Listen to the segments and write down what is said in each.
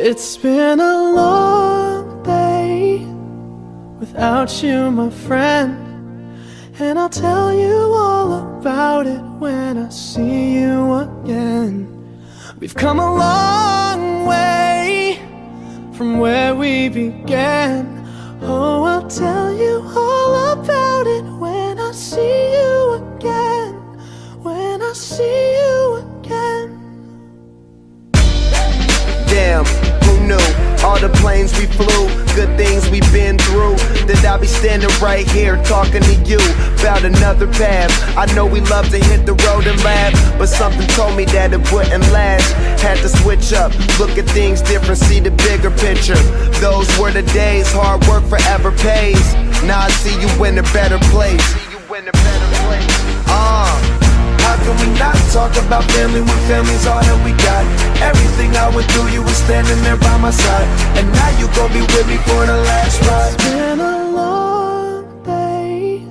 It's been a long day without you, my friend, and I'll tell you all about it when I see you again. We've come a long way from where we began. Oh, I'll tell you all about it when I see you again. When I see you again. Damn, who knew? All the planes we flew, good things we've been through, that I'll be standing right here talking to you about another path. I know we love to hit the road and laugh, but something told me that it wouldn't last. Had to switch up, look at things different, see the bigger picture. Those were the days, hard work forever pays. Now I see you in a better place. How can we not talk about family when family's all that we got? Everything I went through, you were standing there by my side, and now you gon' be with me for the last ride. It's been a long day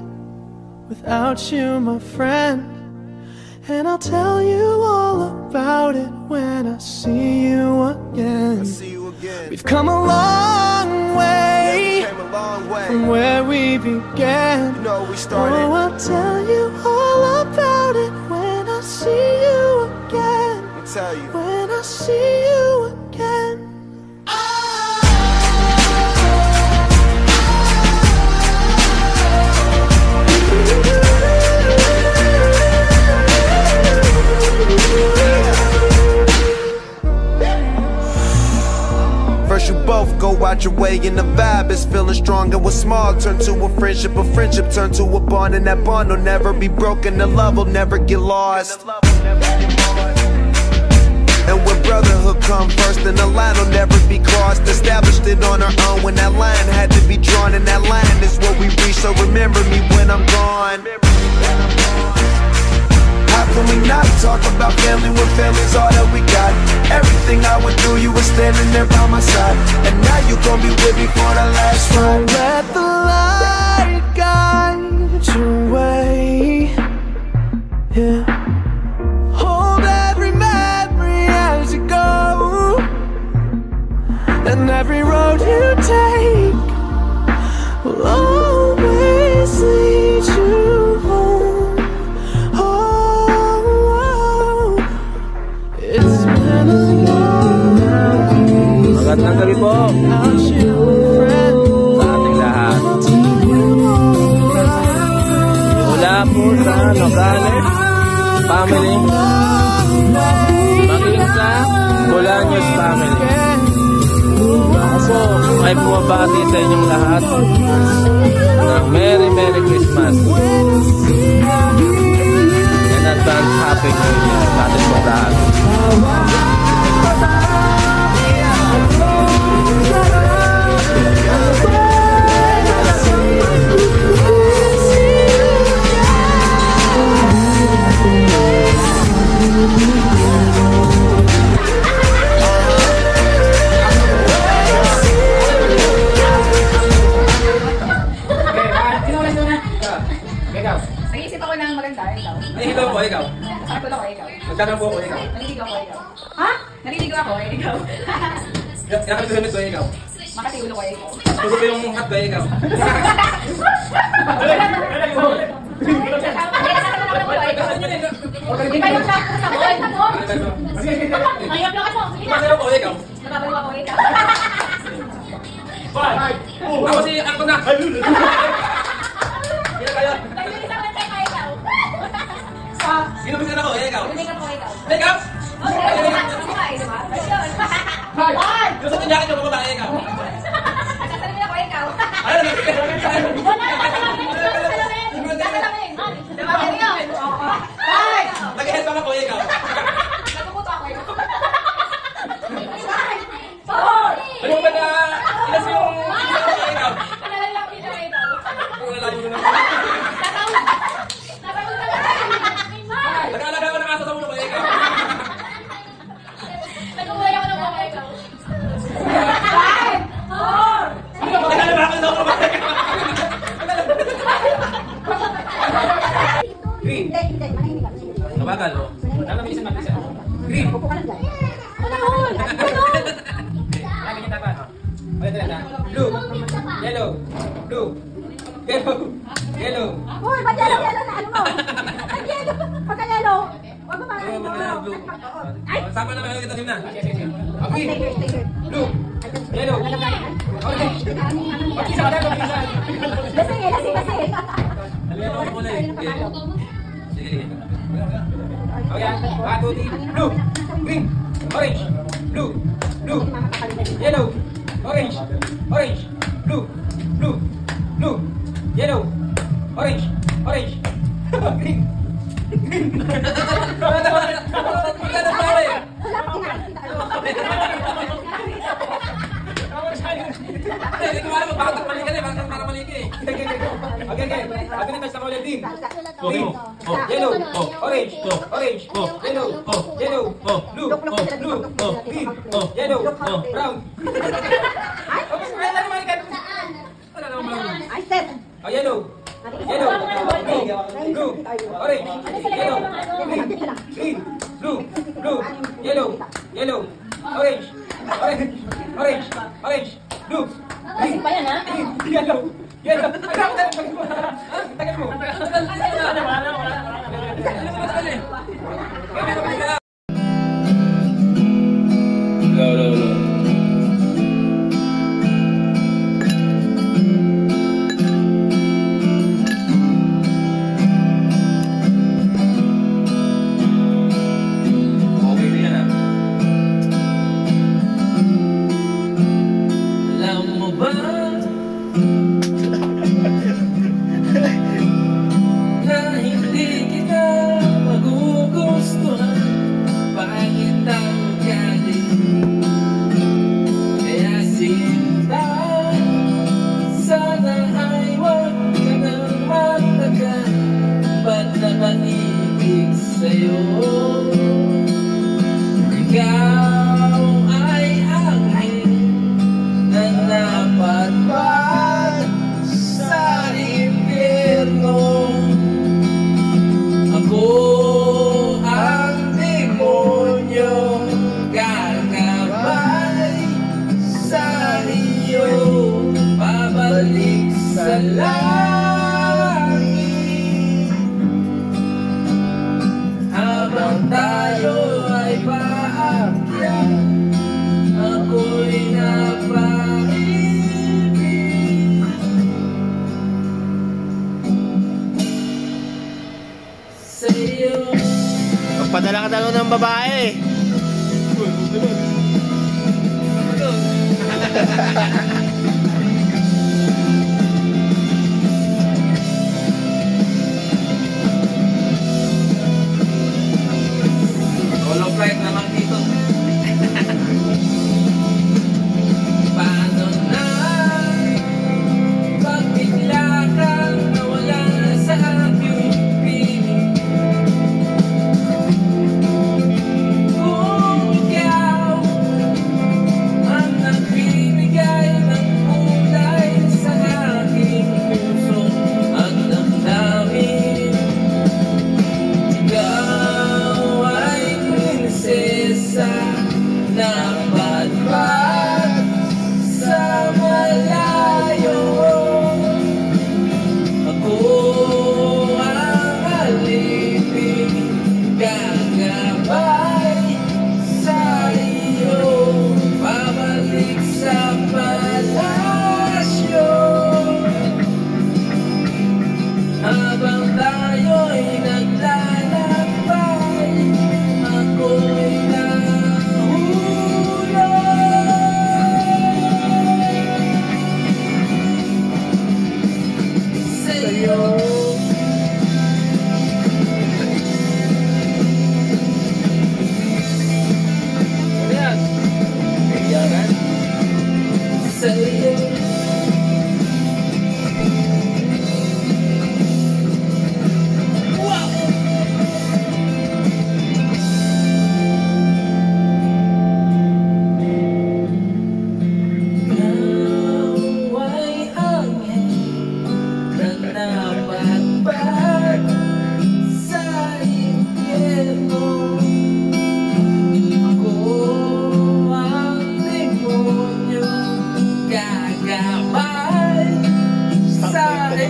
without you, my friend, and I'll tell you all about it when I see you again. We've come a long way, from where we began. Oh, I'll tell you all about it when I see you again. When I see you again. First you both go out your way and the vibe is feeling strong, and what's small turn to a friendship turn to a bond, and that bond will never be broken, the love will never get lost. And when brotherhood come first, then the line will never be crossed. Established it on our own when that line had to be drawn, and that line is what we reach, so remember me when I'm gone. How can we not talk about family when family's all that we got? Everything I went through, you were standing there by my side, and now you gon' be with me for the last ride. So let the light guide your way, yeah. Hold every memory as you go, and every road you take will always lead you home. Oh, it's been a long day. Magandang gabi po Without you, friend. sa ating lahat. Mula po sa Nogales family, maging sa Bolaños family. Ako po ay bumabati sa inyong lahat ng Merry Christmas and advance Happy New Year sa ating po lahat. Nag-iisip ako ng maganda, ikaw. Ikaw po, ikaw. Sakto ako, ikaw. Magkano po ako, ikaw. Naliligaw ako, ikaw. Ha? Naliligaw ako, ikaw. Yakap ko ko, ikaw. Makati ulo ko, ikaw. Tugo ko yung hat ko, ikaw. Di ba yung sakto sa boy? Ayop lang ako. Masaya po, ikaw. Nakabalo ako, ikaw. Ako si Anton na. Ginubisan ako, ikaw. Naliligaw ako, ikaw. Ikaw? Hoy! Gusto ko niya ka babae, ikaw. Nagkasalamin ako, ikaw. Ano? Wala ka salamin! Nagkasalamin! Diba, ikaw? Hoy! Nag-headbang ako, ikaw. Nagpuputo ako, ikaw. Hoy! Ano ba na ilas yung ikaw? Nalalapit ako, ikaw. Nalalayo ko na. Nag-aalaga ko ng aso sa ulo ko, ikaw. Nagkumulay ako ng buka, ikaw. Nag-aalaga ko sa ulo ko, ikaw. Green. Kabagal, oh. Magkano Yellow. Blue. Yellow. Yellow. Uy, ba't yellow na ano mo? Ba't yellow? Pagka yellow. Huwag mo maraming Blue. Ay! Sama na kayo kita na. Okay. Blue. Yellow. Orange. Pag-isa ka na, pag-isa. Lasing. Ano mo muna eh. Sige. Okay, 1, 2, 3. Blue. Green. Orange. Blue. Blue. Yellow. Orange. Orange. Blue. Blue. Blue. Yellow. Orange. Orange. Green. Green. Okay. Ako na touch na kulay green. Green. Yellow. Orange. Orange. Yellow. Yellow. Blue. Blue. Green. Yellow. Brown. Ay, step. Yellow. Yellow. Blue. Orange. Yellow. Green. Green. Blue. Blue. Yellow. Yellow. Orange. Orange. Orange. Orange. Blue. Lasing pa yan, ha? Yellow. Yellow. Tagal mo. Low. Magpadala ka daw ng babae. Solo flight naman dito. Paano na pag bigla kang nawala sa aking piling? Kung ikaw ang nagbibigay ng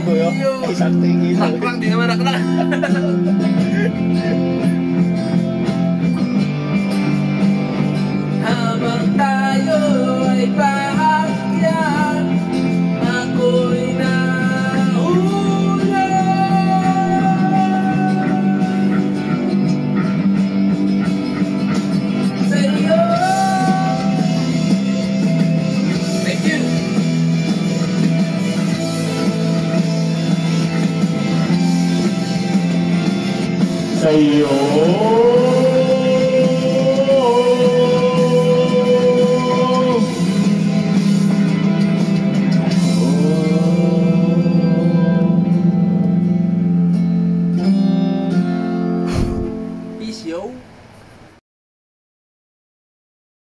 kuya. Ay, sakto yung ilaw. Naklang, di naman naklang. Habang tayo ay paakyat, ako'y nauna. Sa iyo. Thank you. Sa'yo.